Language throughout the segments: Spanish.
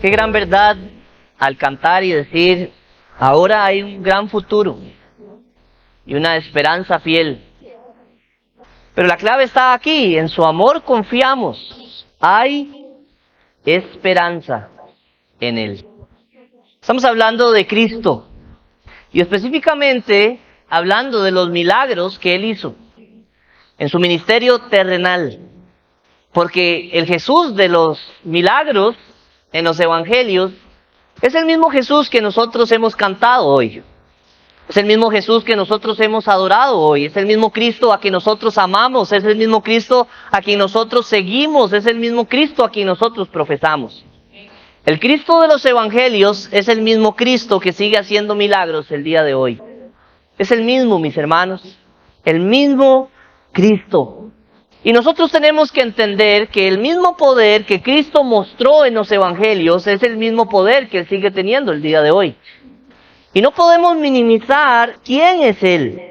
Qué gran verdad al cantar y decir, ahora hay un gran futuro y una esperanza fiel. Pero la clave está aquí, en su amor confiamos. Hay esperanza en Él. Estamos hablando de Cristo y específicamente hablando de los milagros que Él hizo en su ministerio terrenal. Porque el Jesús de los milagros en los evangelios es el mismo Jesús que nosotros hemos cantado hoy. Es el mismo Jesús que nosotros hemos adorado hoy. Es el mismo Cristo a quien nosotros amamos. Es el mismo Cristo a quien nosotros seguimos. Es el mismo Cristo a quien nosotros profesamos. El Cristo de los evangelios es el mismo Cristo que sigue haciendo milagros el día de hoy. Es el mismo, mis hermanos. El mismo Cristo. Y nosotros tenemos que entender que el mismo poder que Cristo mostró en los evangelios es el mismo poder que Él sigue teniendo el día de hoy. Y no podemos minimizar quién es Él.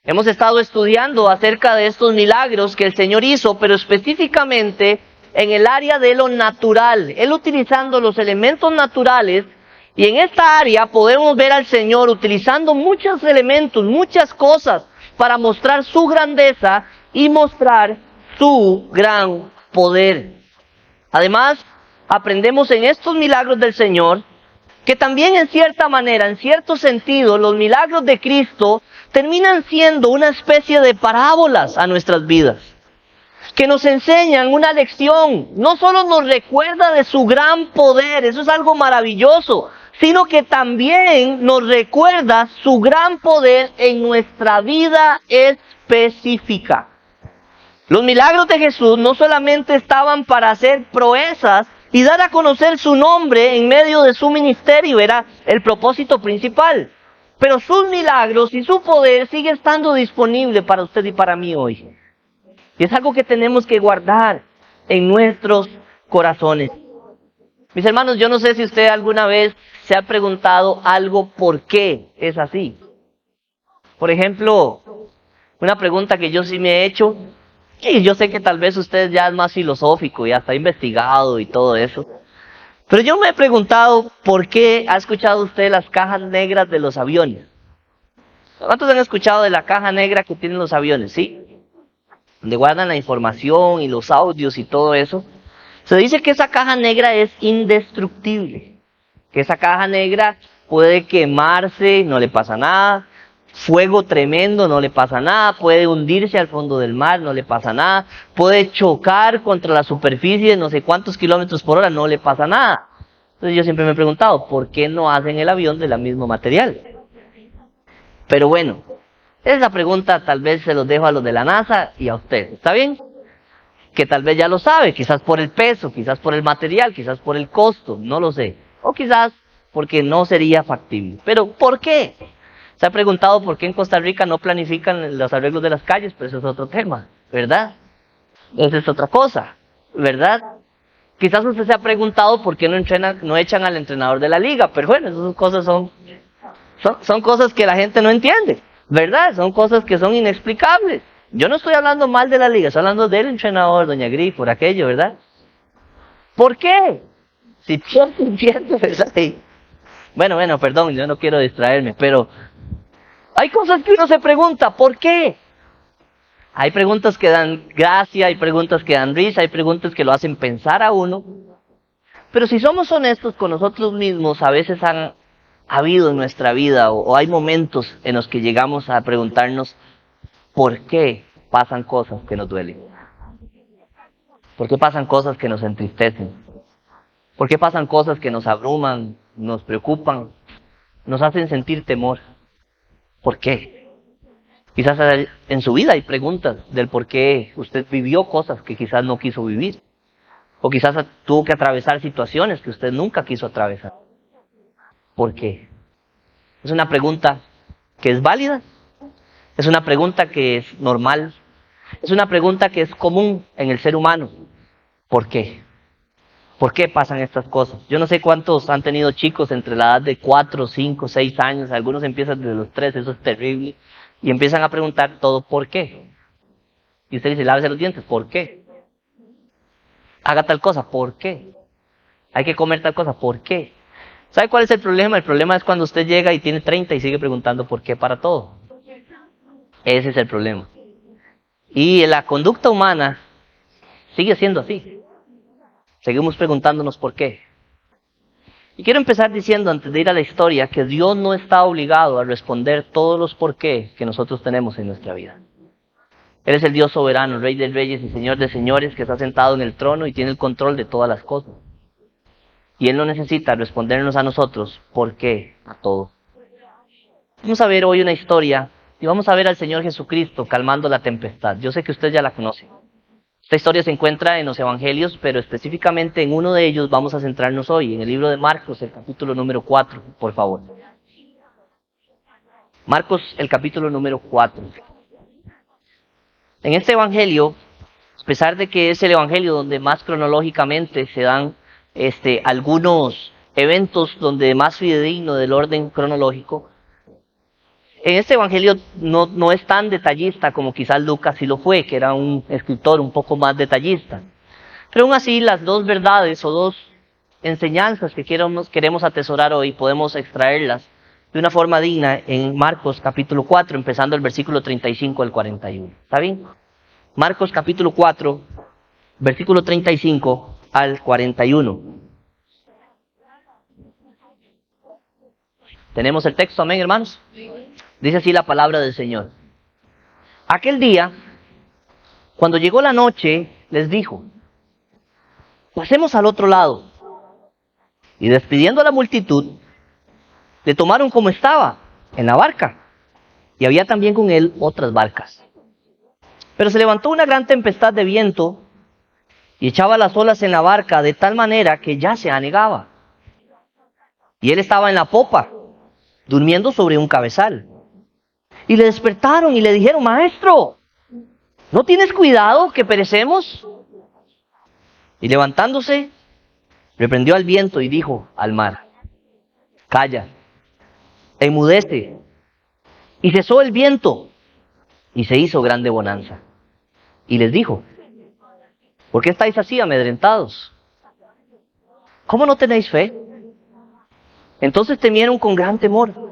Hemos estado estudiando acerca de estos milagros que el Señor hizo, pero específicamente en el área de lo natural. Él utilizando los elementos naturales. Y en esta área podemos ver al Señor utilizando muchos elementos, muchas cosas, para mostrar su grandeza y mostrar su gran poder. Además, aprendemos en estos milagros del Señor que también en cierta manera, en cierto sentido, los milagros de Cristo terminan siendo una especie de parábolas a nuestras vidas, que nos enseñan una lección. No solo nos recuerda de su gran poder, eso es algo maravilloso, sino que también nos recuerda su gran poder en nuestra vida específica. Los milagros de Jesús no solamente estaban para hacer proezas y dar a conocer su nombre en medio de su ministerio, era el propósito principal. Pero sus milagros y su poder sigue estando disponible para usted y para mí hoy. Y es algo que tenemos que guardar en nuestros corazones. Mis hermanos, yo no sé si usted alguna vez se ha preguntado algo por qué es así. Por ejemplo, una pregunta que yo sí me he hecho, y yo sé que tal vez usted ya es más filosófico, ya está investigado y todo eso. Pero yo me he preguntado por qué ha escuchado usted las cajas negras de los aviones. ¿Cuántos han escuchado de la caja negra que tienen los aviones? ¿Sí? Donde guardan la información y los audios y todo eso. Se dice que esa caja negra es indestructible. Que esa caja negra puede quemarse, no le pasa nada. Fuego tremendo, no le pasa nada. Puede hundirse al fondo del mar, no le pasa nada. Puede chocar contra la superficie no sé cuántos kilómetros por hora, no le pasa nada. Entonces yo siempre me he preguntado, ¿por qué no hacen el avión del mismo material? Pero bueno, esa pregunta tal vez se los dejo a los de la NASA y a usted, ¿está bien? Que tal vez ya lo sabe, quizás por el peso, quizás por el material, quizás por el costo, no lo sé. O quizás porque no sería factible. Pero ¿por qué? Se ha preguntado por qué en Costa Rica no planifican los arreglos de las calles, pero eso es otro tema, ¿verdad? Esa es otra cosa, ¿verdad? Quizás usted se ha preguntado por qué no echan al entrenador de la liga, pero bueno, esas cosas son cosas que la gente no entiende, ¿verdad? Son cosas que son inexplicables. Yo no estoy hablando mal de la liga, estoy hablando del entrenador, doña Gris, por aquello, ¿verdad? ¿Por qué? Si pierde, ¿verdad? Bueno, perdón, yo no quiero distraerme, pero hay cosas que uno se pregunta, ¿por qué? Hay preguntas que dan gracia, hay preguntas que dan risa, hay preguntas que lo hacen pensar a uno. Pero si somos honestos con nosotros mismos, a veces han habido en nuestra vida o hay momentos en los que llegamos a preguntarnos, ¿por qué pasan cosas que nos duelen? ¿Por qué pasan cosas que nos entristecen? ¿Por qué pasan cosas que nos abruman, nos preocupan, nos hacen sentir temor? ¿Por qué? Quizás en su vida hay preguntas del por qué usted vivió cosas que quizás no quiso vivir. O quizás tuvo que atravesar situaciones que usted nunca quiso atravesar. ¿Por qué? Es una pregunta que es válida. Es una pregunta que es normal. Es una pregunta que es común en el ser humano. ¿Por qué? ¿Por qué pasan estas cosas? Yo no sé cuántos han tenido chicos entre la edad de 4, 5, 6 años. Algunos empiezan desde los 3, eso es terrible. Y empiezan a preguntar todo ¿por qué? Y usted dice, lávese los dientes, ¿por qué? Haga tal cosa, ¿por qué? Hay que comer tal cosa. ¿Por qué? ¿Sabe cuál es el problema? El problema es cuando usted llega y tiene 30 y sigue preguntando por qué para todo. Ese es el problema. Y la conducta humana sigue siendo así. Seguimos preguntándonos por qué. Y quiero empezar diciendo, antes de ir a la historia, que Dios no está obligado a responder todos los por qué que nosotros tenemos en nuestra vida. Él es el Dios soberano, Rey de reyes y Señor de señores, que está sentado en el trono y tiene el control de todas las cosas. Y Él no necesita respondernos a nosotros por qué a todo. Vamos a ver hoy una historia y vamos a ver al Señor Jesucristo calmando la tempestad. Yo sé que usted ya la conoce. Esta historia se encuentra en los Evangelios, pero específicamente en uno de ellos vamos a centrarnos hoy, en el libro de Marcos, el capítulo número 4, por favor. Marcos, el capítulo número 4. En este Evangelio, a pesar de que es el Evangelio donde más cronológicamente se dan algunos eventos donde más fidedigno del orden cronológico, en este Evangelio no es tan detallista como quizás Lucas sí lo fue, que era un escritor un poco más detallista. Pero aún así, las dos verdades o dos enseñanzas que queremos atesorar hoy, podemos extraerlas de una forma digna en Marcos capítulo 4, empezando el versículo 35 al 41. ¿Está bien? Marcos capítulo 4, versículo 35 al 41. ¿Tenemos el texto? Amén, hermanos. Dice así la palabra del Señor. Aquel día, cuando llegó la noche, les dijo: pasemos al otro lado. Y despidiendo a la multitud, le tomaron como estaba, en la barca. Y había también con él otras barcas. Pero se levantó una gran tempestad de viento y echaba las olas en la barca de tal manera que ya se anegaba. Y él estaba en la popa, durmiendo sobre un cabezal. Y le despertaron y le dijeron: Maestro, ¿no tienes cuidado que perecemos? Y levantándose, reprendió al viento y dijo al mar: Calla, enmudece. Y cesó el viento y se hizo grande bonanza. Y les dijo: ¿por qué estáis así amedrentados? ¿Cómo no tenéis fe? Entonces temieron con gran temor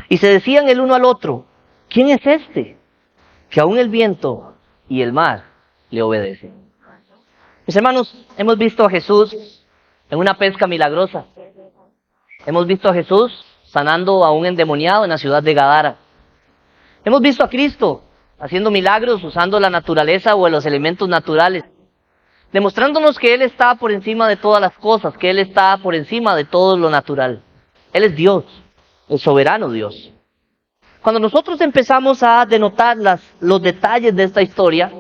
y se decían el uno al otro: ¿quién es este que aún el viento y el mar le obedecen? Mis hermanos, hemos visto a Jesús en una pesca milagrosa. Hemos visto a Jesús sanando a un endemoniado en la ciudad de Gadara. Hemos visto a Cristo haciendo milagros usando la naturaleza o los elementos naturales, demostrándonos que Él está por encima de todas las cosas, que Él está por encima de todo lo natural. Él es Dios, el soberano Dios. Cuando nosotros empezamos a denotar los detalles de esta historia,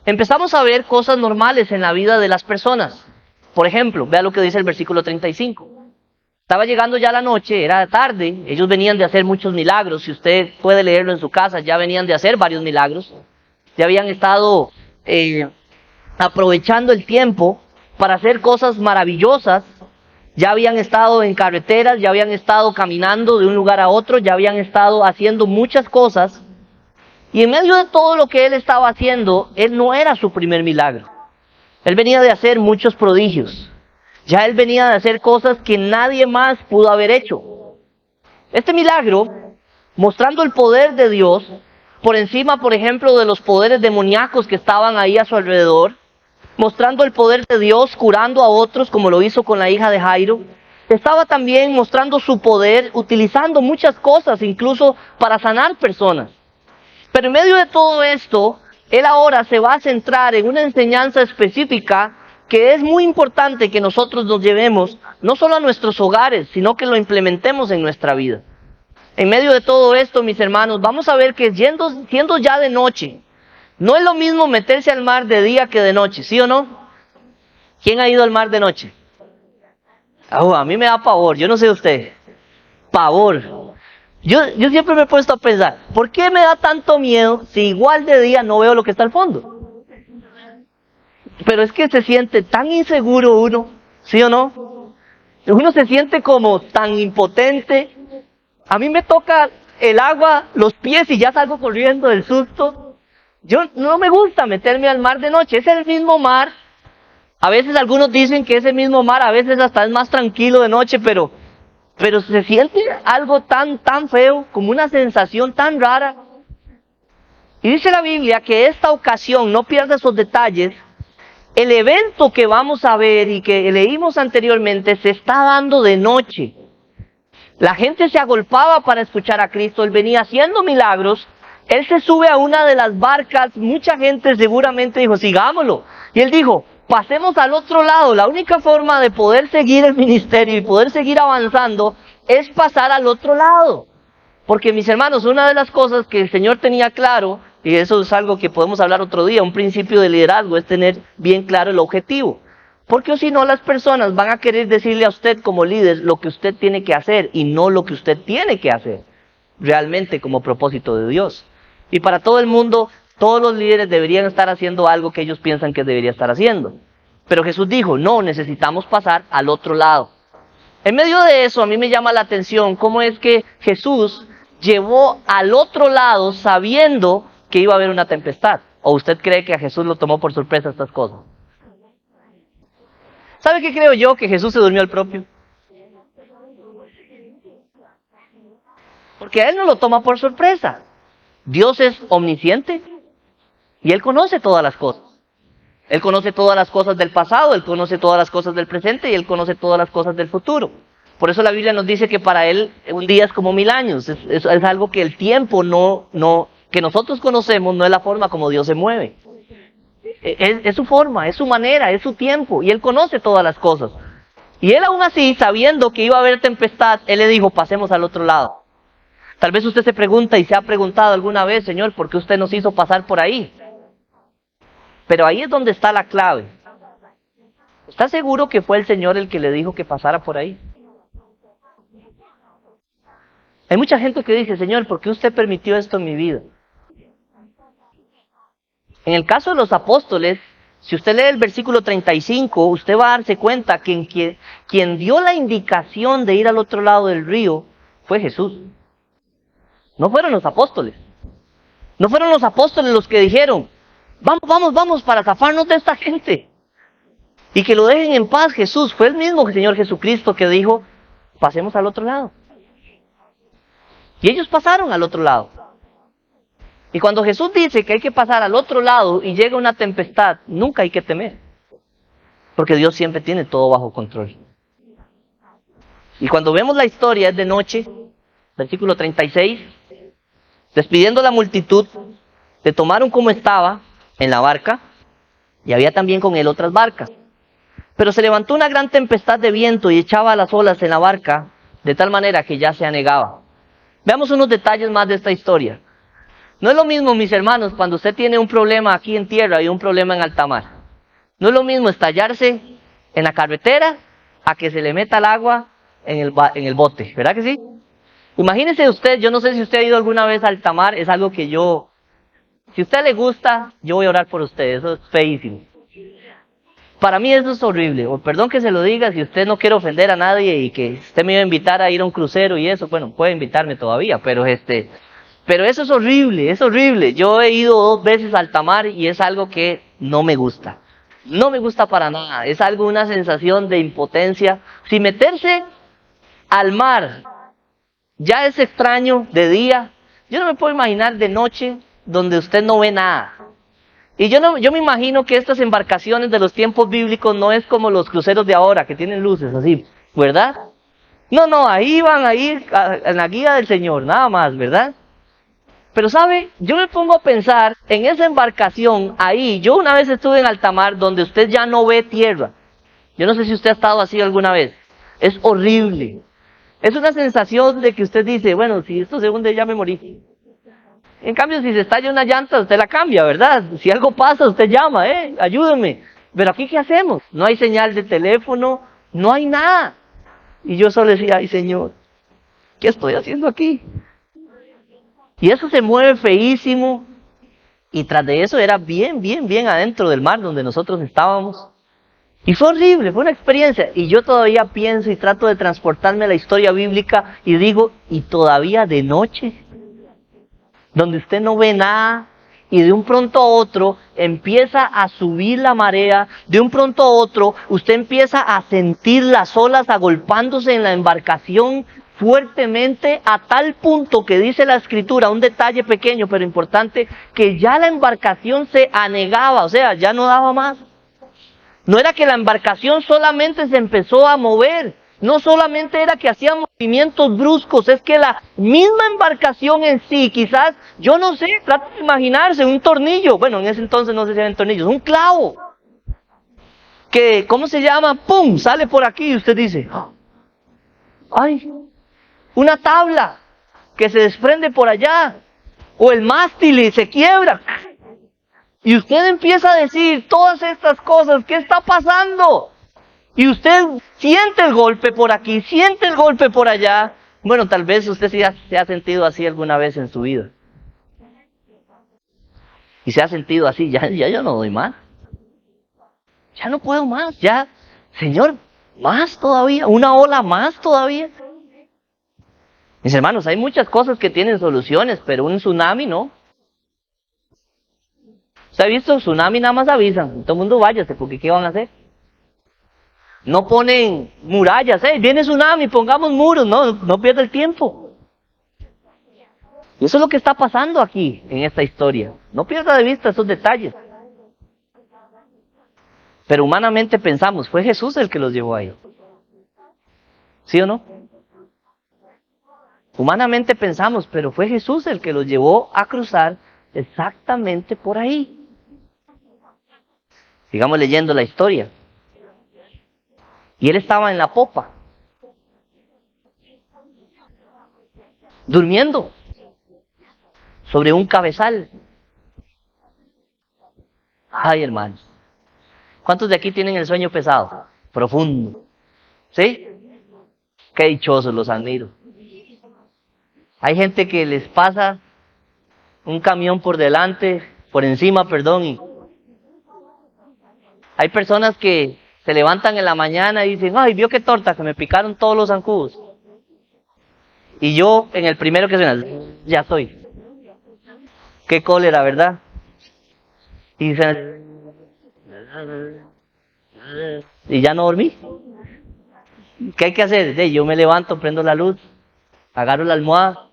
empezamos a ver cosas normales en la vida de las personas. Por ejemplo, vea lo que dice el versículo 35. Estaba llegando ya la noche, era tarde, ellos venían de hacer muchos milagros. Si usted puede leerlo en su casa, ya venían de hacer varios milagros. Ya habían estado aprovechando el tiempo para hacer cosas maravillosas. Ya habían estado en carreteras, ya habían estado caminando de un lugar a otro, ya habían estado haciendo muchas cosas. Y en medio de todo lo que él estaba haciendo, él no era su primer milagro. Él venía de hacer muchos prodigios. Ya él venía de hacer cosas que nadie más pudo haber hecho. Este milagro, mostrando el poder de Dios, por encima, por ejemplo, de los poderes demoníacos que estaban ahí a su alrededor, mostrando el poder de Dios, curando a otros, como lo hizo con la hija de Jairo, estaba también mostrando su poder, utilizando muchas cosas, incluso para sanar personas. Pero en medio de todo esto, él ahora se va a centrar en una enseñanza específica que es muy importante que nosotros nos llevemos, no solo a nuestros hogares, sino que lo implementemos en nuestra vida. En medio de todo esto, mis hermanos, vamos a ver que siendo ya de noche, no es lo mismo meterse al mar de día que de noche, ¿sí o no? ¿Quién ha ido al mar de noche? A mí me da pavor, yo no sé usted. Pavor. Yo siempre me he puesto a pensar, ¿por qué me da tanto miedo si igual de día no veo lo que está al fondo? Pero es que se siente tan inseguro uno, ¿sí o no? Uno se siente como tan impotente. A mí me toca el agua, los pies y ya salgo corriendo del susto. Yo no me gusta meterme al mar de noche. Es el mismo mar A veces algunos dicen que ese mismo mar a veces hasta es más tranquilo de noche, pero se siente algo tan feo, como una sensación tan rara. Y dice la Biblia que esta ocasión, no pierda esos detalles, el evento que vamos a ver y que leímos anteriormente se está dando de noche. La gente se agolpaba para escuchar a Cristo, Él venía haciendo milagros, Él se sube a una de las barcas, mucha gente seguramente dijo, sigámoslo. Y Él dijo, pasemos al otro lado. La única forma de poder seguir el ministerio y poder seguir avanzando es pasar al otro lado. Porque mis hermanos, una de las cosas que el Señor tenía claro, y eso es algo que podemos hablar otro día, un principio de liderazgo es tener bien claro el objetivo. Porque si no, las personas van a querer decirle a usted como líder lo que usted tiene que hacer y no lo que usted tiene que hacer realmente como propósito de Dios. Y para todo el mundo, todos los líderes deberían estar haciendo algo que ellos piensan que debería estar haciendo. Pero Jesús dijo, no, necesitamos pasar al otro lado. En medio de eso, a mí me llama la atención cómo es que Jesús llevó al otro lado sabiendo que iba a haber una tempestad. ¿O usted cree que a Jesús lo tomó por sorpresa estas cosas? ¿Sabe qué creo yo? Que Jesús se durmió al propio. Porque a Él no lo toma por sorpresa. Dios es omnisciente y Él conoce todas las cosas. Él conoce todas las cosas del pasado, Él conoce todas las cosas del presente y Él conoce todas las cosas del futuro. Por eso la Biblia nos dice que para Él un día es como 1000 años. Es algo que el tiempo que nosotros conocemos no es la forma como Dios se mueve. Es su forma, es su manera, es su tiempo y Él conoce todas las cosas. Y Él aún así, sabiendo que iba a haber tempestad, Él le dijo, pasemos al otro lado. Tal vez usted se pregunta y se ha preguntado alguna vez, Señor, ¿por qué usted nos hizo pasar por ahí? Pero ahí es donde está la clave. ¿Está seguro que fue el Señor el que le dijo que pasara por ahí? Hay mucha gente que dice, Señor, ¿por qué usted permitió esto en mi vida? En el caso de los apóstoles, si usted lee el versículo 35, usted va a darse cuenta que quien dio la indicación de ir al otro lado del río fue Jesús. No fueron los apóstoles. No fueron los apóstoles los que dijeron, vamos para zafarnos de esta gente. Y que lo dejen en paz. Jesús, fue el mismo Señor Jesucristo que dijo, pasemos al otro lado. Y ellos pasaron al otro lado. Y cuando Jesús dice que hay que pasar al otro lado y llega una tempestad, nunca hay que temer. Porque Dios siempre tiene todo bajo control. Y cuando vemos la historia es de noche, versículo 36, despidiendo la multitud, le tomaron como estaba en la barca, y había también con él otras barcas. Pero se levantó una gran tempestad de viento y echaba las olas en la barca, de tal manera que ya se anegaba. Veamos unos detalles más de esta historia. No es lo mismo, mis hermanos, cuando usted tiene un problema aquí en tierra y un problema en alta mar. No es lo mismo estallarse en la carretera a que se le meta el agua en el bote, ¿verdad que sí? Imagínese usted, yo no sé si usted ha ido alguna vez a alta mar, es algo que si a usted le gusta, yo voy a orar por usted, eso es feísimo. Para mí eso es horrible, o perdón que se lo diga, si usted no quiere ofender a nadie y que usted me iba a invitar a ir a un crucero y eso, bueno, puede invitarme todavía, pero eso es horrible, es horrible. Yo he ido 2 veces a alta mar y es algo que no me gusta. No me gusta para nada, es algo, una sensación de impotencia. Si meterse al mar ya es extraño de día, yo no me puedo imaginar de noche donde usted no ve nada. Y yo me imagino que estas embarcaciones de los tiempos bíblicos no es como los cruceros de ahora, que tienen luces así, ¿verdad? No, ahí van a ir en la guía del Señor, nada más, ¿verdad? Pero ¿sabe? Yo me pongo a pensar en esa embarcación ahí. Yo una vez estuve en alta mar donde usted ya no ve tierra. Yo no sé si usted ha estado así alguna vez. Es horrible. Es una sensación de que usted dice, bueno, si esto se hunde ya me morí. En cambio, si se estalla una llanta, usted la cambia, ¿verdad? Si algo pasa, usted llama, ayúdenme. Pero aquí, ¿qué hacemos? No hay señal de teléfono, no hay nada. Y yo solo decía, ay Señor, ¿qué estoy haciendo aquí? Y eso se mueve feísimo. Y tras de eso era bien adentro del mar donde nosotros estábamos. Y fue horrible, fue una experiencia. Y yo todavía pienso y trato de transportarme a la historia bíblica y digo, ¿y todavía de noche? Donde usted no ve nada, y de un pronto a otro empieza a subir la marea, de un pronto a otro usted empieza a sentir las olas agolpándose en la embarcación fuertemente, a tal punto que dice la escritura, un detalle pequeño pero importante, que ya la embarcación se anegaba, o sea, ya no daba más. No era que la embarcación solamente se empezó a mover, no solamente era que hacía movimientos bruscos, es que la misma embarcación en sí, quizás, yo no sé, trata de imaginarse un tornillo, bueno, en ese entonces no sé si eran tornillos, un clavo, que, ¿cómo se llama? ¡Pum! Sale por aquí y usted dice, ¡ay! Una tabla que se desprende por allá, o el mástil y se quiebra. Y usted empieza a decir todas estas cosas, ¿qué está pasando? Y usted siente el golpe por aquí, siente el golpe por allá. Bueno, tal vez usted sí se ha sentido así alguna vez en su vida. Y se ha sentido así, ya yo no doy más. Ya no puedo más, ya, Señor, más todavía, una ola más todavía. Mis hermanos, hay muchas cosas que tienen soluciones, pero un tsunami no. ¿Usted ha visto? Tsunami nada más avisan, todo el mundo váyase, porque ¿qué van a hacer? No ponen murallas, viene tsunami, pongamos muros, no pierda el tiempo. Y eso es lo que está pasando aquí, en esta historia. No pierda de vista esos detalles. Pero humanamente pensamos, fue Jesús el que los llevó ahí. ¿Sí o no? Humanamente pensamos, pero fue Jesús el que los llevó a cruzar exactamente por ahí. Sigamos leyendo la historia. Y él estaba en la popa, durmiendo, sobre un cabezal. Ay, hermanos. ¿Cuántos de aquí tienen el sueño pesado? Profundo. ¿Sí? Qué dichosos, los admiro. Hay gente que les pasa un camión por delante, por encima, perdón, y hay personas que se levantan en la mañana y dicen, ay, vio qué torta, que me picaron todos los zancudos. Y yo, en el primero que suena, ya estoy. Qué cólera, ¿verdad? Y ya no dormí. ¿Qué hay que hacer? Yo me levanto, prendo la luz, agarro la almohada,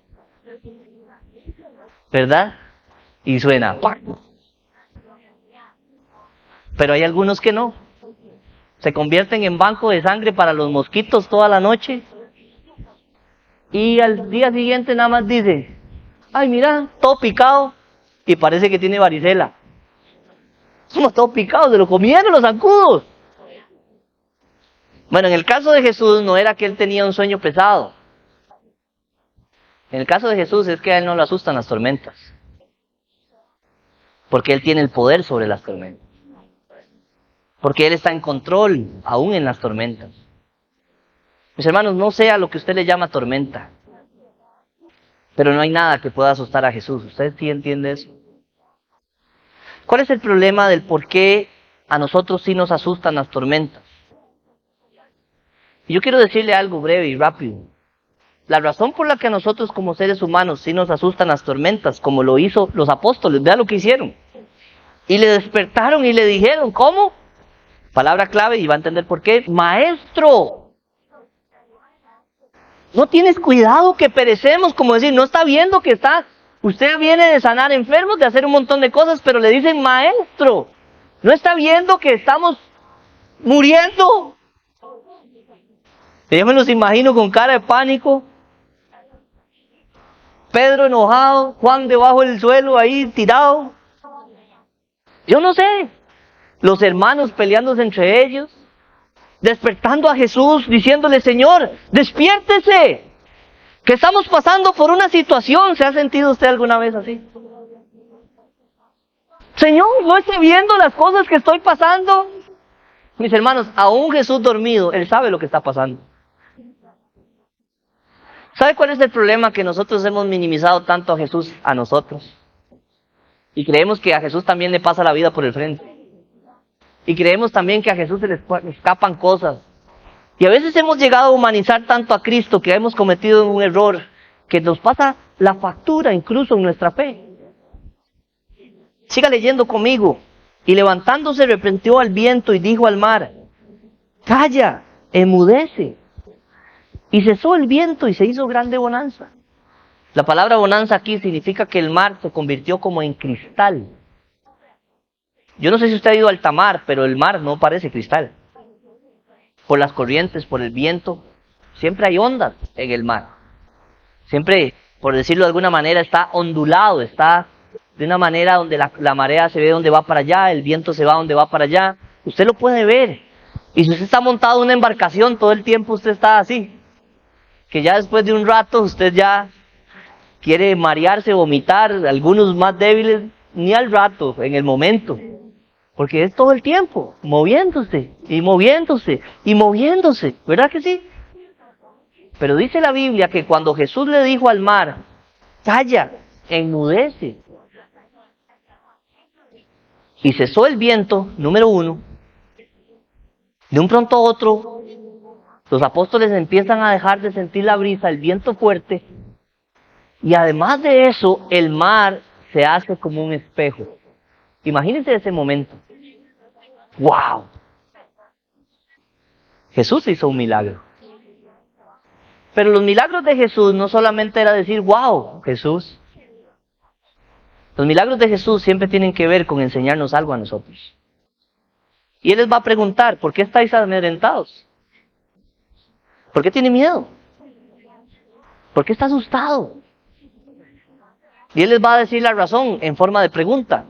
¿verdad? Y suena. Pero hay algunos que no. Se convierten en banco de sangre para los mosquitos toda la noche. Y al día siguiente nada más dice, ay, mira, todo picado. Y parece que tiene varicela. Somos todos picados, se lo comieron los zancudos. Bueno, en el caso de Jesús no era que él tenía un sueño pesado. En el caso de Jesús es que a él no le asustan las tormentas. Porque él tiene el poder sobre las tormentas. Porque él está en control, aún en las tormentas. Mis hermanos, no sea lo que usted le llama tormenta. Pero no hay nada que pueda asustar a Jesús. ¿Usted sí entiende eso? ¿Cuál es el problema del por qué a nosotros sí nos asustan las tormentas? Y yo quiero decirle algo breve y rápido. La razón por la que a nosotros como seres humanos sí nos asustan las tormentas, como lo hizo los apóstoles, vea lo que hicieron. Y le despertaron y le dijeron, ¿cómo? Palabra clave y va a entender por qué. Maestro, no tienes cuidado que perecemos, como decir, no está viendo que usted viene de sanar enfermos, de hacer un montón de cosas, pero le dicen, maestro, no está viendo que estamos muriendo. Yo me los imagino con cara de pánico. Pedro enojado, Juan debajo del suelo ahí tirado. Yo no sé. Los hermanos peleándose entre ellos, despertando a Jesús, diciéndole, Señor, despiértese, que estamos pasando por una situación. ¿Se ha sentido usted alguna vez así? Señor, ¿no estoy viendo las cosas que estoy pasando? Mis hermanos, aún Jesús dormido, Él sabe lo que está pasando. ¿Sabe cuál es el problema? Que nosotros hemos minimizado tanto a Jesús a nosotros. Y creemos que a Jesús también le pasa la vida por el frente. Y creemos también que a Jesús se le escapan cosas. Y a veces hemos llegado a humanizar tanto a Cristo que hemos cometido un error que nos pasa la factura incluso en nuestra fe. Siga leyendo conmigo. Y levantándose reprendió al viento y dijo al mar, calla, enmudece. Y cesó el viento y se hizo grande bonanza. La palabra bonanza aquí significa que el mar se convirtió como en cristal. Yo no sé si usted ha ido al alta mar, pero el mar no parece cristal. Por las corrientes, por el viento, siempre hay ondas en el mar. Siempre, por decirlo de alguna manera, está ondulado, está de una manera donde la marea se ve donde va para allá, el viento se va donde va para allá. Usted lo puede ver. Y si usted está montado en una embarcación, todo el tiempo usted está así. Que ya después de un rato usted ya quiere marearse, vomitar, algunos más débiles, ni al rato, en el momento. Porque es todo el tiempo, moviéndose, y moviéndose, y moviéndose. ¿Verdad que sí? Pero dice la Biblia que cuando Jesús le dijo al mar, calla, enmudece. Y cesó el viento, número 1. De un pronto a otro, los apóstoles empiezan a dejar de sentir la brisa, el viento fuerte. Y además de eso, el mar se hace como un espejo. Imagínense ese momento. ¡Wow! Jesús hizo un milagro. Pero los milagros de Jesús no solamente era decir, ¡wow, Jesús! Los milagros de Jesús siempre tienen que ver con enseñarnos algo a nosotros. Y Él les va a preguntar, ¿por qué estáis amedrentados? ¿Por qué tiene miedo? ¿Por qué está asustado? Y Él les va a decir la razón en forma de pregunta.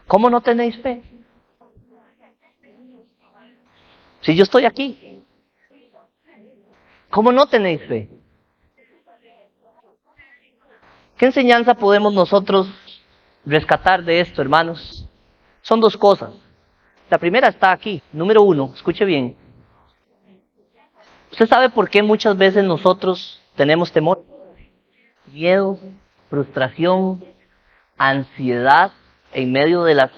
¿Cómo no tenéis fe? Si yo estoy aquí, ¿cómo no tenéis fe? ¿Qué enseñanza podemos nosotros rescatar de esto, hermanos? Son 2 cosas. La primera está aquí, número 1, escuche bien. ¿Usted sabe por qué muchas veces nosotros tenemos temor? Miedo, frustración, ansiedad en medio de las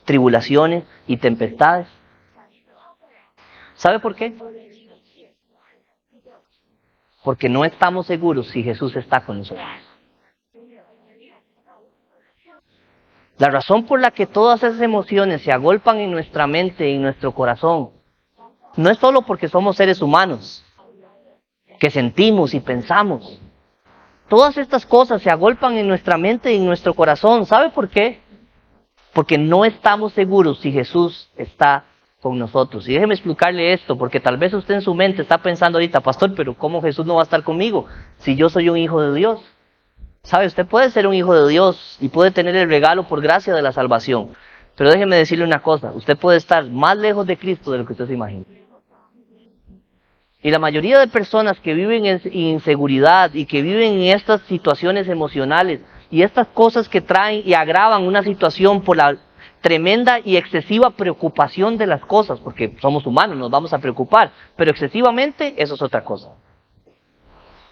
tribulaciones y tempestades. ¿Sabe por qué? Porque no estamos seguros si Jesús está con nosotros. La razón por la que todas esas emociones se agolpan en nuestra mente y en nuestro corazón, no es solo porque somos seres humanos, que sentimos y pensamos. Todas estas cosas se agolpan en nuestra mente y en nuestro corazón. ¿Sabe por qué? Porque no estamos seguros si Jesús está con nosotros. Y déjeme explicarle esto, porque tal vez usted en su mente está pensando ahorita, pastor, pero ¿cómo Jesús no va a estar conmigo si yo soy un hijo de Dios? ¿Sabe? Usted puede ser un hijo de Dios y puede tener el regalo por gracia de la salvación. Pero déjeme decirle una cosa, usted puede estar más lejos de Cristo de lo que usted se imagina. Y la mayoría de personas que viven en inseguridad y que viven en estas situaciones emocionales y estas cosas que traen y agravan una situación por la tremenda y excesiva preocupación de las cosas, porque somos humanos, nos vamos a preocupar, pero excesivamente eso es otra cosa.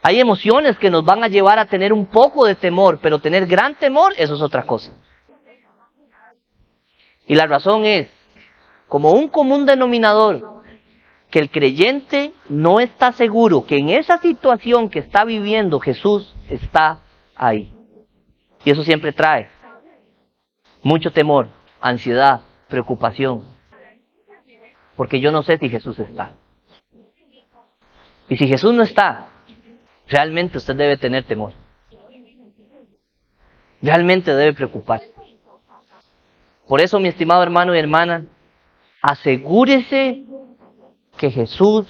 Hay emociones que nos van a llevar a tener un poco de temor, pero tener gran temor, eso es otra cosa. Y la razón es, como un común denominador, que el creyente no está seguro que en esa situación que está viviendo Jesús está ahí. Y eso siempre trae mucho temor, ansiedad, preocupación. Porque yo no sé si Jesús está. Y si Jesús no está, realmente usted debe tener temor. Realmente debe preocuparse. Por eso, mi estimado hermano y hermana, asegúrese que Jesús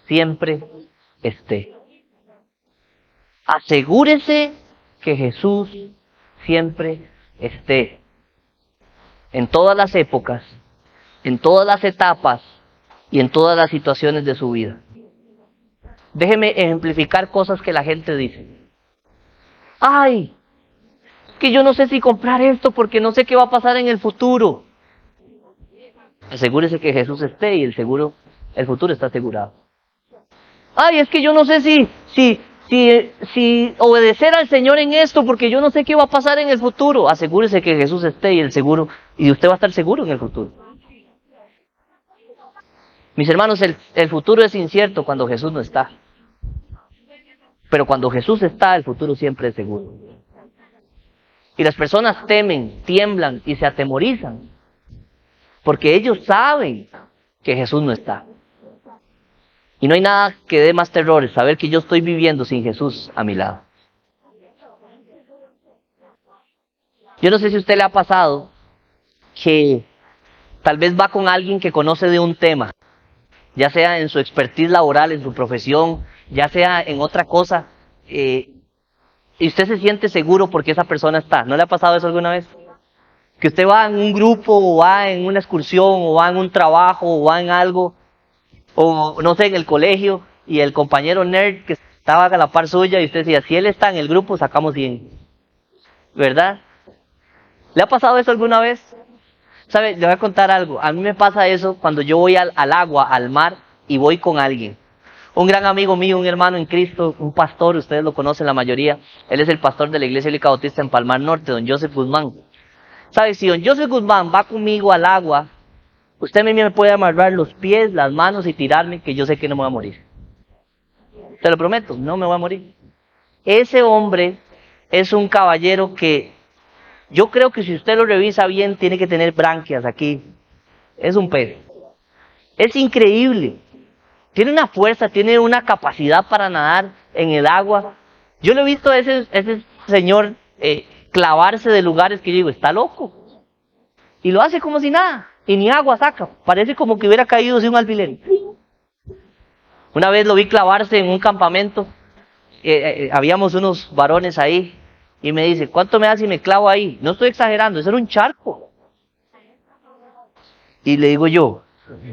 siempre esté. Asegúrese que Jesús siempre esté. En todas las épocas, en todas las etapas y en todas las situaciones de su vida. Déjeme ejemplificar cosas que la gente dice. ¡Ay! Que yo no sé si comprar esto porque no sé qué va a pasar en el futuro. Asegúrese que Jesús esté y el futuro está asegurado. ¡Ay! Es que yo no sé si obedecer al Señor en esto porque yo no sé qué va a pasar en el futuro. Asegúrese que Jesús esté y y usted va a estar seguro en el futuro. Mis hermanos, el futuro es incierto cuando Jesús no está. Pero cuando Jesús está, el futuro siempre es seguro. Y las personas temen, tiemblan y se atemorizan, porque ellos saben que Jesús no está. Y no hay nada que dé más terror, saber que yo estoy viviendo sin Jesús a mi lado. Yo no sé si a usted le ha pasado que tal vez va con alguien que conoce de un tema, ya sea en su expertise laboral, en su profesión, ya sea en otra cosa, y usted se siente seguro porque esa persona está. ¿No le ha pasado eso alguna vez? Que usted va en un grupo, o va en una excursión, o va en un trabajo, o va en algo, o no sé, en el colegio, y el compañero nerd que estaba a la par suya, y usted decía, si él está en el grupo, sacamos 100. ¿Verdad? ¿Le ha pasado eso alguna vez? ¿Sabe? Le voy a contar algo. A mí me pasa eso cuando yo voy al agua, al mar, y voy con alguien. Un gran amigo mío, un hermano en Cristo, un pastor, ustedes lo conocen la mayoría. Él es el pastor de la Iglesia Bíblica Bautista en Palmar Norte, don Joseph Guzmán. ¿Sabe? Si don Joseph Guzmán va conmigo al agua, usted a mí me puede amarrar los pies, las manos y tirarme, que yo sé que no me voy a morir. Te lo prometo, no me voy a morir. Ese hombre es un caballero que yo creo que si usted lo revisa bien, tiene que tener branquias aquí. Es un pez. Es increíble. Tiene una fuerza, tiene una capacidad para nadar en el agua. Yo lo he visto a ese señor clavarse de lugares que yo digo, está loco. Y lo hace como si nada. Y ni agua saca. Parece como que hubiera caído de un alfiler. Una vez lo vi clavarse en un campamento. Habíamos unos varones ahí. Y me dice, ¿cuánto me da si me clavo ahí? No estoy exagerando, eso era un charco. Y le digo yo,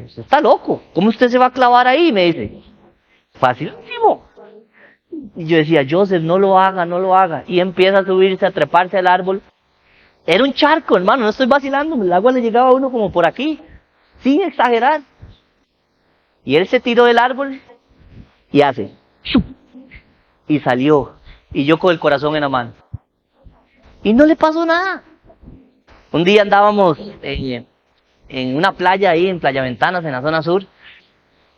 usted está loco, ¿cómo usted se va a clavar ahí? Y me dice, facilísimo. Y yo decía, Joseph, no lo haga, no lo haga. Y empieza a subirse, a treparse al árbol. Era un charco, hermano, no estoy vacilando, el agua le llegaba a uno como por aquí, sin exagerar. Y él se tiró del árbol y hace, ¡shup! Y salió. Y yo con el corazón en la mano. Y no le pasó nada. Un día andábamos en una playa ahí, en Playa Ventanas, en la zona sur,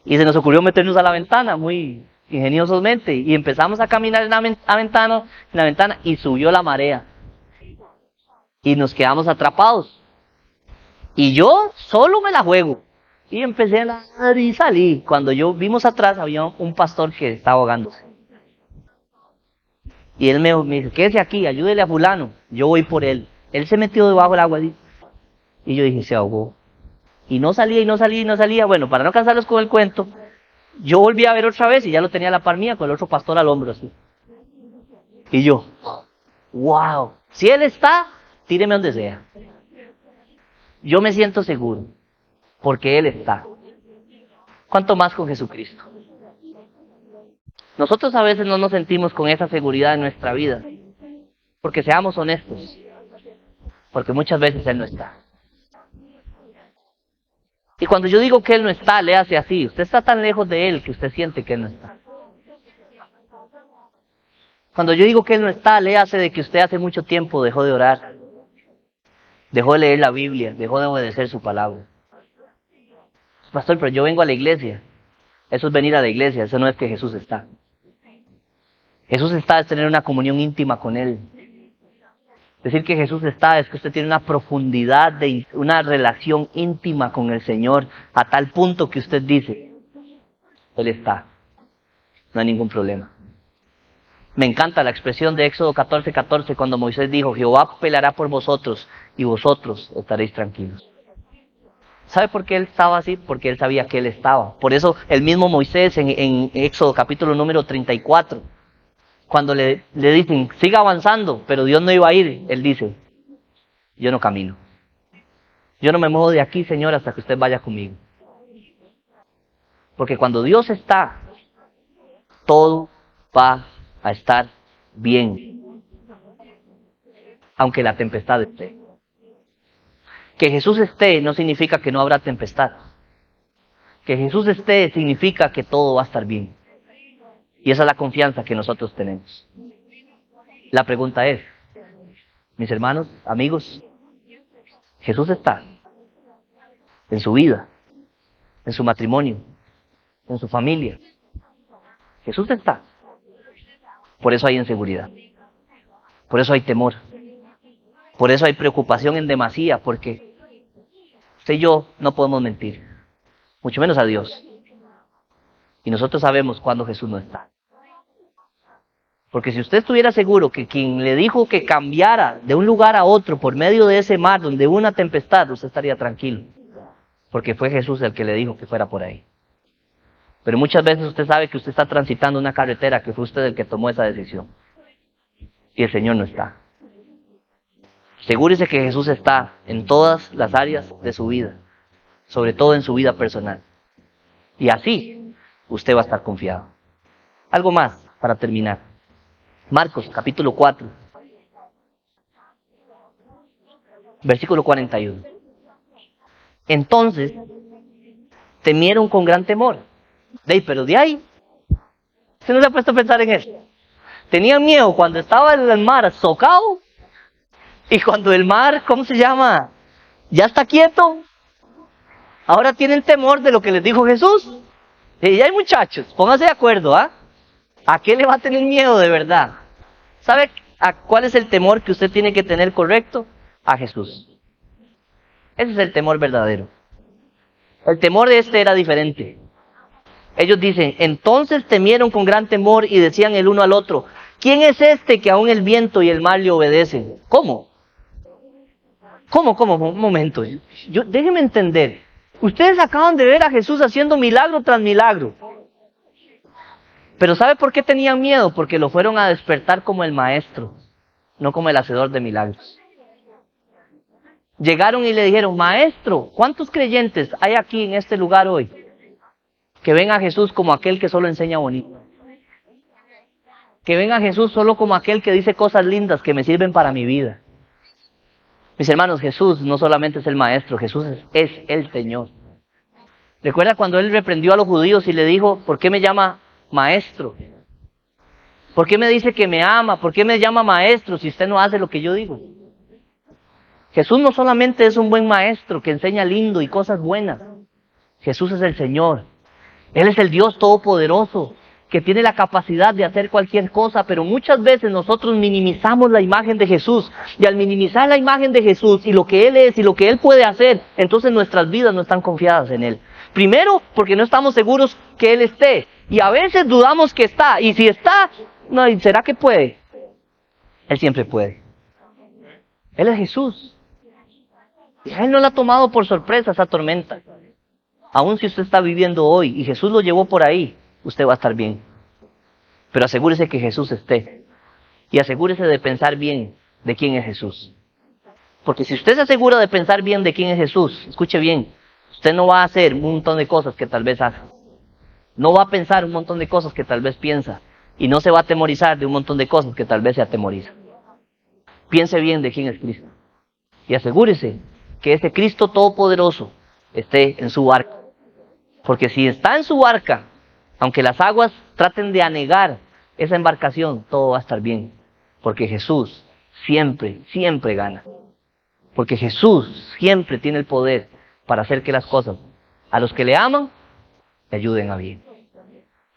y se nos ocurrió meternos a la ventana, muy ingeniosamente, y empezamos a caminar en la ventana, y subió la marea, y nos quedamos atrapados. Y yo solo me la juego, y empecé a nadar y salí. Cuando vimos atrás, había un pastor que estaba ahogándose. Y él me dice, quédese aquí, ayúdele a fulano, yo voy por él. Él se metió debajo del agua, y yo dije, se ahogó. Y no salía, y no salía, y no salía. Bueno, para no cansarlos con el cuento, yo volví a ver otra vez y ya lo tenía a la par mía con el otro pastor al hombro así. Y yo, wow, si él está, tíreme donde sea. Yo me siento seguro, porque él está. ¿Cuánto más con Jesucristo? Nosotros a veces no nos sentimos con esa seguridad en nuestra vida, porque seamos honestos, porque muchas veces él no está. Y cuando yo digo que él no está, le hace así, usted está tan lejos de él que usted siente que él no está. Cuando yo digo que él no está, le hace de que usted hace mucho tiempo dejó de orar, dejó de leer la Biblia, dejó de obedecer su palabra. Pastor, pero yo vengo a la iglesia. Eso es venir a la iglesia, eso no es que Jesús está. Jesús está es tener una comunión íntima con él. Decir que Jesús está es que usted tiene una profundidad, una relación íntima con el Señor, a tal punto que usted dice, él está, no hay ningún problema. Me encanta la expresión de Éxodo 14:14 cuando Moisés dijo, Jehová peleará por vosotros y vosotros estaréis tranquilos. ¿Sabe por qué él estaba así? Porque él sabía que él estaba. Por eso el mismo Moisés en Éxodo capítulo número 34, cuando le dicen, siga avanzando, pero Dios no iba a ir, él dice, yo no camino. Yo no me muevo de aquí, Señor, hasta que usted vaya conmigo. Porque cuando Dios está, todo va a estar bien, aunque la tempestad esté. Que Jesús esté no significa que no habrá tempestad. Que Jesús esté significa que todo va a estar bien. Y esa es la confianza que nosotros tenemos. La pregunta es, mis hermanos, amigos, Jesús está en su vida, en su matrimonio, en su familia. Jesús está. Por eso hay inseguridad. Por eso hay temor. Por eso hay preocupación en demasía, porque usted y yo no podemos mentir, mucho menos a Dios. Y nosotros sabemos cuándo Jesús no está. Porque si usted estuviera seguro que quien le dijo que cambiara de un lugar a otro por medio de ese mar donde hubo una tempestad, usted estaría tranquilo. Porque fue Jesús el que le dijo que fuera por ahí. Pero muchas veces usted sabe que usted está transitando una carretera que fue usted el que tomó esa decisión. Y el Señor no está. Asegúrese que Jesús está en todas las áreas de su vida, sobre todo en su vida personal. Y así usted va a estar confiado. Algo más para terminar. Marcos capítulo 4, versículo 41. Entonces temieron con gran temor. Pero de ahí, ¿usted no se ha puesto a pensar en eso? Tenían miedo cuando estaba el mar socavo y cuando el mar, ¿cómo se llama? Ya está quieto. Ahora tienen temor de lo que les dijo Jesús. Y hay muchachos, pónganse de acuerdo, ¿ah? ¿A qué le va a tener miedo de verdad? ¿Sabe a cuál es el temor que usted tiene que tener correcto? A Jesús. Ese es el temor verdadero. El temor de este era diferente. Ellos dicen, entonces temieron con gran temor y decían el uno al otro, ¿quién es este que aún el viento y el mar le obedecen? ¿Cómo? ¿Cómo? Un momento. Déjenme entender. Ustedes acaban de ver a Jesús haciendo milagro tras milagro. Pero ¿sabe por qué tenían miedo? Porque lo fueron a despertar como el maestro, no como el hacedor de milagros. Llegaron y le dijeron, maestro, ¿cuántos creyentes hay aquí en este lugar hoy que ven a Jesús como aquel que solo enseña bonito? Que ven a Jesús solo como aquel que dice cosas lindas que me sirven para mi vida. Mis hermanos, Jesús no solamente es el maestro, Jesús es el Señor. ¿Recuerda cuando Él reprendió a los judíos y le dijo, ¿por qué me llama maestro? ¿Por qué me dice que me ama? ¿Por qué me llama maestro si usted no hace lo que yo digo? Jesús no solamente es un buen maestro que enseña lindo y cosas buenas. Jesús es el Señor. Él es el Dios todopoderoso que tiene la capacidad de hacer cualquier cosa, pero muchas veces nosotros minimizamos la imagen de Jesús. Y al minimizar la imagen de Jesús y lo que Él es y lo que Él puede hacer, entonces nuestras vidas no están confiadas en Él. Primero, porque no estamos seguros que Él esté. Y a veces dudamos que está. Y si está, no, ¿será que puede? Él siempre puede. Él es Jesús. Y a Él no le ha tomado por sorpresa esa tormenta. Aun si usted está viviendo hoy y Jesús lo llevó por ahí, usted va a estar bien. Pero asegúrese que Jesús esté. Y asegúrese de pensar bien de quién es Jesús. Porque si usted se asegura de pensar bien de quién es Jesús, escuche bien, usted no va a hacer un montón de cosas que tal vez hace. No va a pensar un montón de cosas que tal vez piensa. Y no se va a atemorizar de un montón de cosas que tal vez se atemoriza. Piense bien de quién es Cristo. Y asegúrese que ese Cristo todopoderoso esté en su barca. Porque si está en su barca, aunque las aguas traten de anegar esa embarcación, todo va a estar bien. Porque Jesús siempre gana. Porque Jesús siempre tiene el poder para hacer que las cosas, a los que le aman, le ayuden a bien.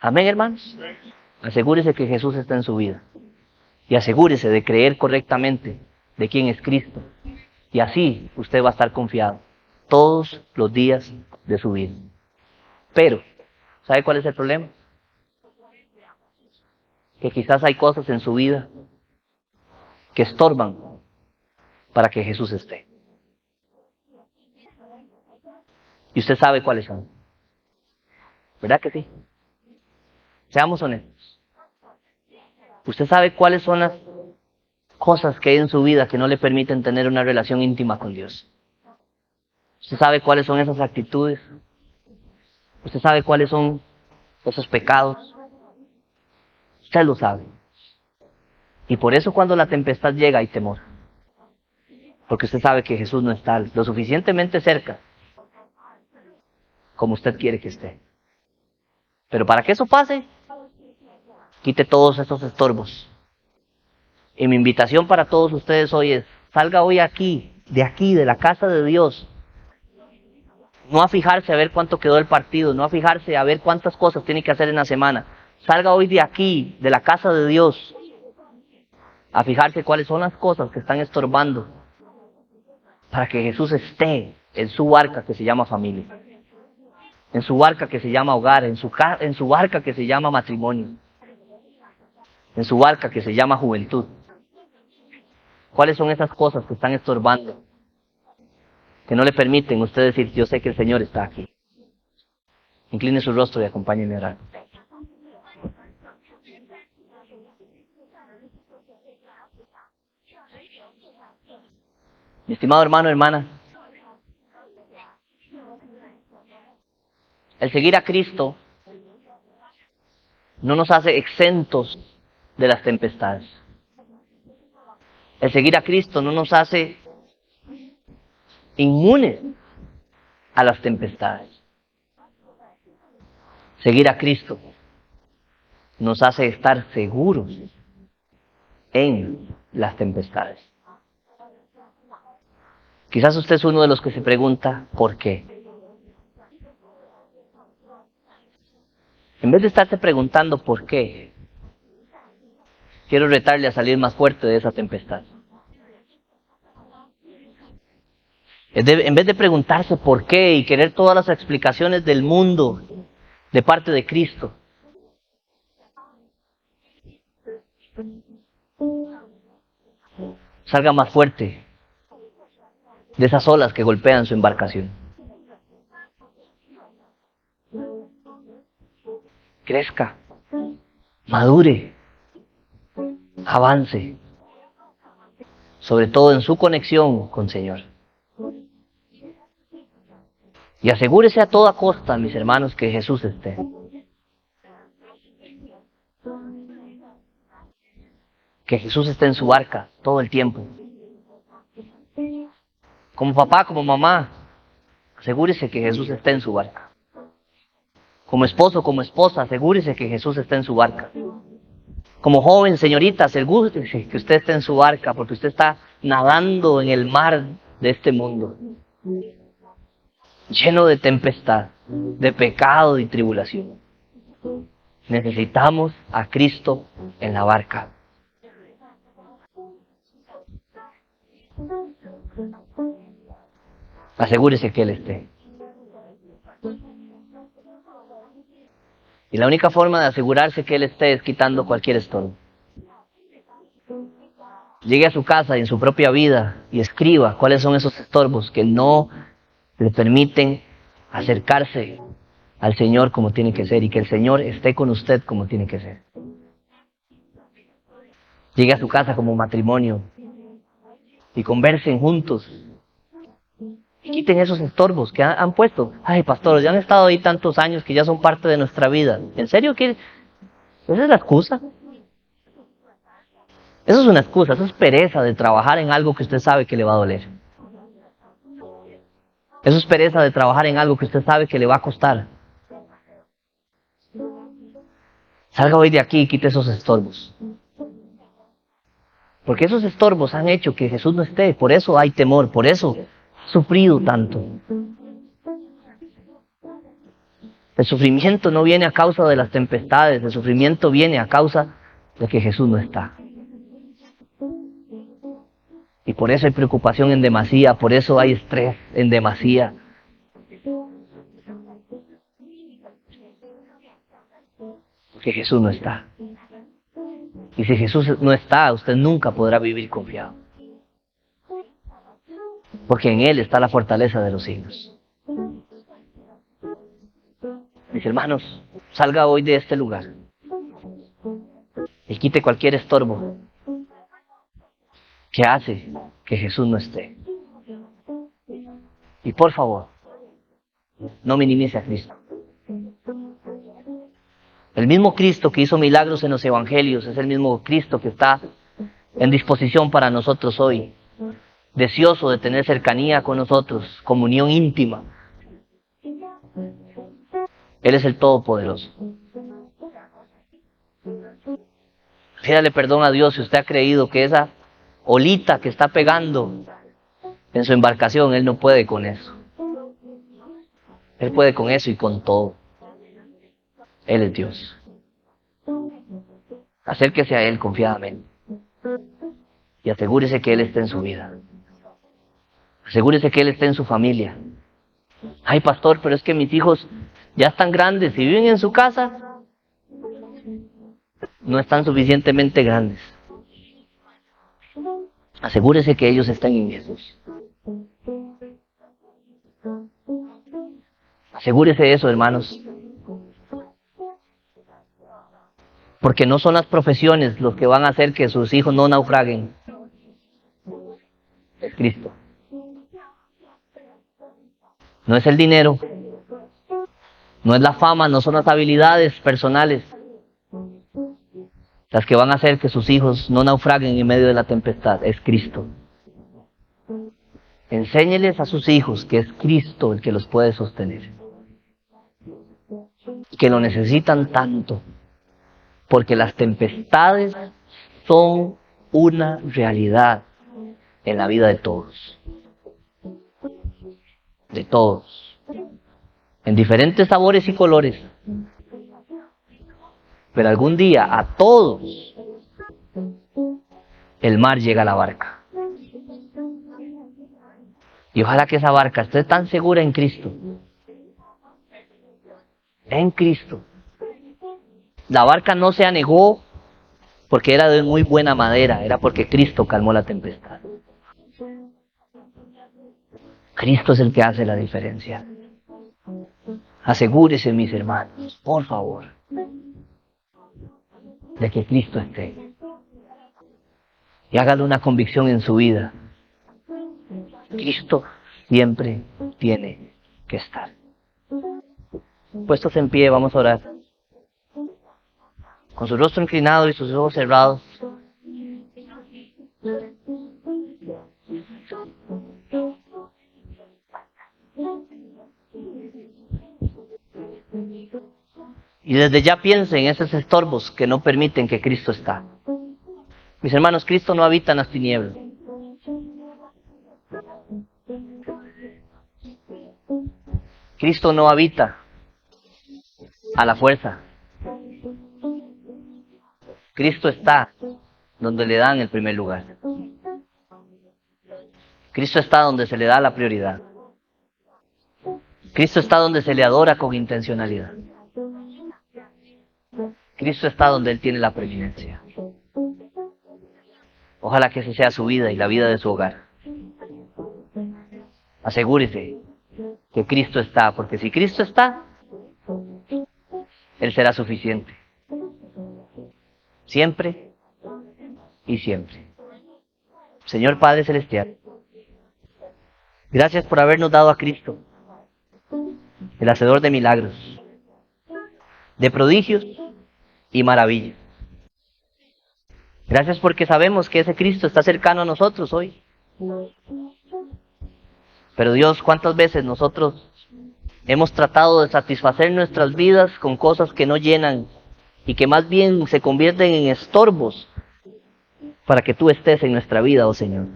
Amén, hermanos. Asegúrese que Jesús está en su vida. Y asegúrese de creer correctamente de quién es Cristo. Y así usted va a estar confiado todos los días de su vida. Pero, ¿sabe cuál es el problema? Que quizás hay cosas en su vida que estorban para que Jesús esté. Y usted sabe cuáles son. ¿Verdad que sí? Seamos honestos. Usted sabe cuáles son las cosas que hay en su vida que no le permiten tener una relación íntima con Dios. Usted sabe cuáles son esas actitudes. Usted sabe cuáles son esos pecados. Usted lo sabe. Y por eso cuando la tempestad llega hay temor. Porque usted sabe que Jesús no está lo suficientemente cerca como usted quiere que esté. Pero para que eso pase, quite todos esos estorbos. Y mi invitación para todos ustedes hoy es, salga hoy aquí, de la casa de Dios. No a fijarse a ver cuánto quedó el partido, no a fijarse a ver cuántas cosas tiene que hacer en la semana. Salga hoy de la casa de Dios, a fijarse cuáles son las cosas que están estorbando para que Jesús esté en su barca que se llama familia, en su barca que se llama hogar, en su barca que se llama matrimonio, en su barca que se llama juventud. ¿Cuáles son esas cosas que están estorbando, que no le permiten a usted decir, yo sé que el Señor está aquí? Incline su rostro y acompáñenme a orar. Mi estimado hermano, hermana, el seguir a Cristo no nos hace exentos de las tempestades. El seguir a Cristo no nos hace inmunes a las tempestades. Seguir a Cristo nos hace estar seguros en las tempestades. Quizás usted es uno de los que se pregunta, ¿por qué? En vez de estarse preguntando por qué, quiero retarle a salir más fuerte de esa tempestad. En vez de preguntarse por qué y querer todas las explicaciones del mundo de parte de Cristo, salga más fuerte de esas olas que golpean su embarcación. Crezca, madure, avance, sobre todo en su conexión con el Señor. Y asegúrese a toda costa, mis hermanos, que Jesús esté. Que Jesús esté en su barca todo el tiempo. Como papá, como mamá, asegúrese que Jesús esté en su barca. Como esposo, como esposa, asegúrese que Jesús esté en su barca. Como joven, señorita, asegúrese que usted esté en su barca, porque usted está nadando en el mar de este mundo, lleno de tempestad, de pecado y tribulación. Necesitamos a Cristo en la barca. Asegúrese que Él esté. Y la única forma de asegurarse que Él esté es quitando cualquier estorbo. Llegue a su casa y en su propia vida y escriba cuáles son esos estorbos que no le permiten acercarse al Señor como tiene que ser y que el Señor esté con usted como tiene que ser. Llegue a su casa como matrimonio y conversen juntos. Y quiten esos estorbos que han puesto. Ay, pastor, ya han estado ahí tantos años que ya son parte de nuestra vida. ¿En serio que esa es la excusa? Eso es una excusa, eso es pereza de trabajar en algo que usted sabe que le va a doler. Eso es pereza de trabajar en algo que usted sabe que le va a costar. Salga hoy de aquí y quite esos estorbos. Porque esos estorbos han hecho que Jesús no esté. Por eso hay temor, por eso ha sufrido tanto. El sufrimiento no viene a causa de las tempestades, el sufrimiento viene a causa de que Jesús no está. Y por eso hay preocupación en demasía, por eso hay estrés en demasía. Porque Jesús no está. Y si Jesús no está, usted nunca podrá vivir confiado. Porque en Él está la fortaleza de los siglos. Mis hermanos, salga hoy de este lugar y quite cualquier estorbo que hace que Jesús no esté. Y por favor, no minimice a Cristo. El mismo Cristo que hizo milagros en los evangelios es el mismo Cristo que está en disposición para nosotros hoy, deseoso de tener cercanía con nosotros, comunión íntima. Él es el Todopoderoso. Pídale perdón a Dios si usted ha creído que esa olita que está pegando en su embarcación, Él no puede con eso. Él puede con eso y con todo. Él es Dios. Acérquese a Él confiadamente y asegúrese que Él esté en su vida. Asegúrese que Él esté en su familia. Ay, pastor, pero es que mis hijos ya están grandes y viven en su casa. No están suficientemente grandes. Asegúrese que ellos estén en Jesús. Asegúrese de eso, hermanos. Porque no son las profesiones los que van a hacer que sus hijos no naufraguen. Es Cristo. No es el dinero. No es la fama, no son las habilidades personales las que van a hacer que sus hijos no naufraguen en medio de la tempestad. Es Cristo. Enséñeles a sus hijos que es Cristo el que los puede sostener. Que lo necesitan tanto. Porque las tempestades son una realidad en la vida de todos. De todos. En diferentes sabores y colores. Pero algún día a todos el mar llega a la barca. Y ojalá que esa barca esté tan segura en Cristo. En Cristo. La barca no se anegó porque era de muy buena madera, era porque Cristo calmó la tempestad. Cristo es el que hace la diferencia. Asegúrese, mis hermanos, por favor, de que Cristo esté. Y hágale una convicción en su vida. Cristo siempre tiene que estar. Puestos en pie, vamos a orar. Con su rostro inclinado y sus ojos cerrados. Y desde ya piensen en esos estorbos que no permiten que Cristo está. Mis hermanos, Cristo no habita en las tinieblas. Cristo no habita a la fuerza. Cristo está donde le dan el primer lugar. Cristo está donde se le da la prioridad. Cristo está donde se le adora con intencionalidad. Cristo está donde Él tiene la preeminencia. Ojalá que esa sea su vida y la vida de su hogar. Asegúrese que Cristo está, porque si Cristo está, Él será suficiente. Siempre y siempre. Señor Padre Celestial, gracias por habernos dado a Cristo, el hacedor de milagros, de prodigios y maravillas. Gracias porque sabemos que ese Cristo está cercano a nosotros hoy. Pero Dios, ¿cuántas veces nosotros hemos tratado de satisfacer nuestras vidas con cosas que no llenan y que más bien se convierten en estorbos para que tú estés en nuestra vida, oh Señor?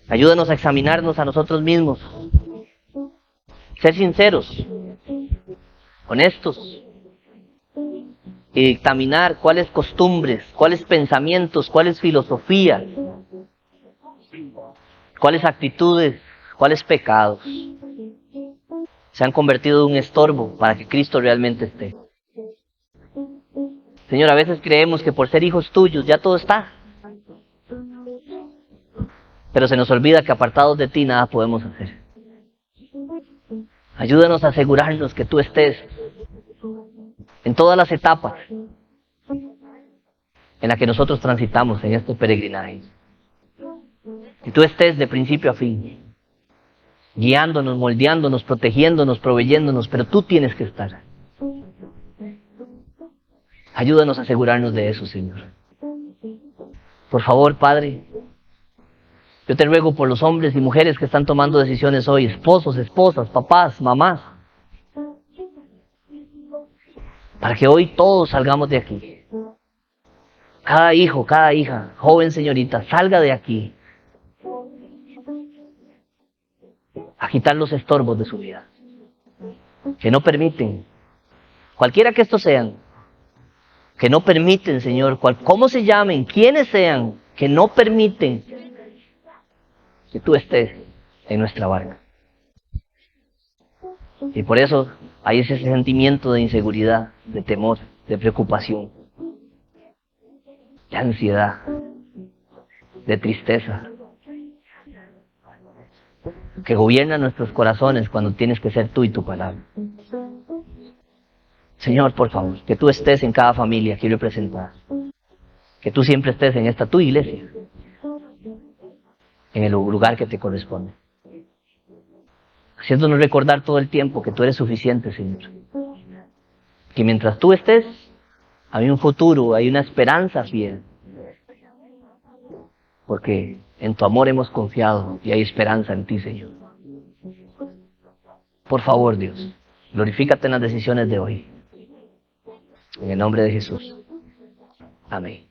Ayúdanos a examinarnos a nosotros mismos, ser sinceros, honestos, y dictaminar cuáles costumbres, cuáles pensamientos, cuáles filosofías, cuáles actitudes, cuáles pecados se han convertido en un estorbo para que Cristo realmente esté. Señor, a veces creemos que por ser hijos tuyos ya todo está, pero se nos olvida que apartados de ti nada podemos hacer. Ayúdanos a asegurarnos que tú estés en todas las etapas en las que nosotros transitamos en este peregrinaje. Que tú estés de principio a fin, guiándonos, moldeándonos, protegiéndonos, proveyéndonos, pero tú tienes que estar. Ayúdanos a asegurarnos de eso, Señor. Por favor, Padre, yo te ruego por los hombres y mujeres que están tomando decisiones hoy, esposos, esposas, papás, mamás, para que hoy todos salgamos de aquí. Cada hijo, cada hija, joven señorita, salga de aquí a quitar los estorbos de su vida, que no permiten, cualquiera que estos sean, que no permiten, Señor, cómo se llamen, quiénes sean, que no permiten que tú estés en nuestra barca. Y por eso hay ese sentimiento de inseguridad, de temor, de preocupación, de ansiedad, de tristeza, que gobierna nuestros corazones cuando tienes que ser tú y tu palabra. Señor, por favor, que tú estés en cada familia aquí representada, que tú siempre estés en esta tu iglesia, en el lugar que te corresponde, haciéndonos recordar todo el tiempo que tú eres suficiente, Señor. Que mientras tú estés, hay un futuro, hay una esperanza fiel, porque en tu amor hemos confiado y hay esperanza en ti, Señor. Por favor, Dios, glorifícate en las decisiones de hoy. En el nombre de Jesús. Amén.